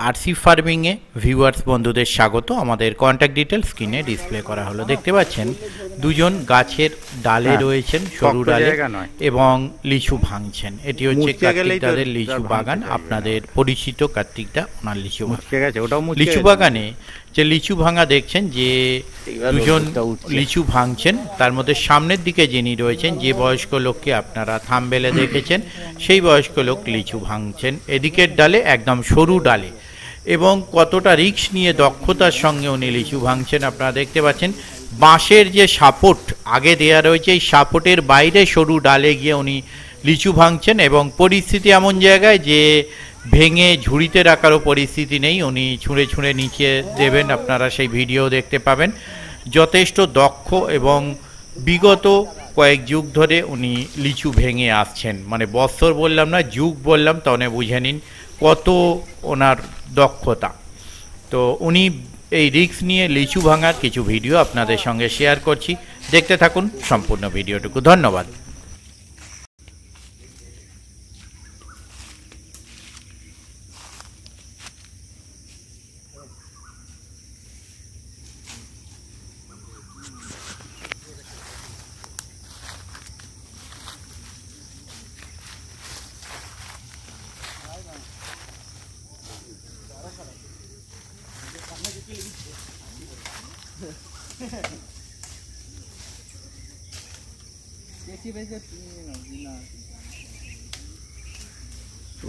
RC ফার্মিংয়ে viewers বন্ধুদের স্বাগত। আমাদের কন্ট্যাক্ট ডিটেলস স্ক্রিনে ডিসপ্লে করা হলো। দেখতে পাচ্ছেন দুজন গাছের ডালে রয়েছেন, সরু ডালে, এবং লিচু ভাঙছেন। এটি হচ্ছে কার্তিক দাদের লিচু বাগান। আপনাদের পরিচিত কার্তিক দা, ওনার লিচু বাগান। লিচু বাগানে যে লিচু ভাঙা দেখছেন, যে দুজন লিচু ভাঙছেন, তার মধ্যে সামনের দিকে যিনি রয়েছেন, যে বয়স্ক লোককে আপনারা থাম্বনেলে দেখেছেন, সেই বয়স্ক লোক লিচু ভাঙছেন এদিকের ডালে, একদম সরু ডালে, এবং কতটা রিস্ক নিয়ে দক্ষতার সঙ্গে উনি লিচু ভাঙছেন আপনারা দেখতে পাচ্ছেন। বাঁশের যে সাপোর্ট আগে দেয়া রয়েছে, এই সাপোর্টের বাইরে সরু ডালে গিয়ে উনি লিচু ভাঙছেন, এবং পরিস্থিতি এমন জায়গায় যে ভেঙে ঝুড়িতে রাখারও পরিস্থিতি নেই, উনি ছুঁড়ে ছুঁড়ে নিচে দেবেন। আপনারা সেই ভিডিও দেখতে পাবেন। যথেষ্ট দক্ষ, এবং বিগত কয়েক যুগ ধরে উনি লিচু ভেঙে আসছেন। মানে বছর বললাম না, যুগ বললাম, তাহলে বুঝে নিন কত ওনার দক্ষতা। তো উনি এই রিস্ক নিয়ে লিচু ভাঙার কিছু ভিডিও আপনাদের সঙ্গে শেয়ার করছি, দেখতে থাকুন সম্পূর্ণ ভিডিওটুকু। ধন্যবাদ।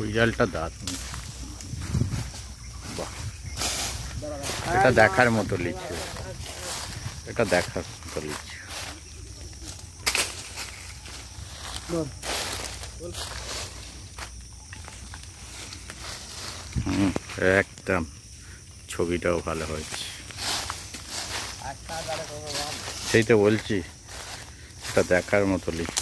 রেজাল্টটা দারুণ, বাহ! এটা দেখার মতো লিচু, এটা দেখার মতো লিচু। একদম ছবিটাও ভালো হয়েছে, সেই তো বলছি, এটা দেখার মতো লিচু।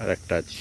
আর একটা আছে,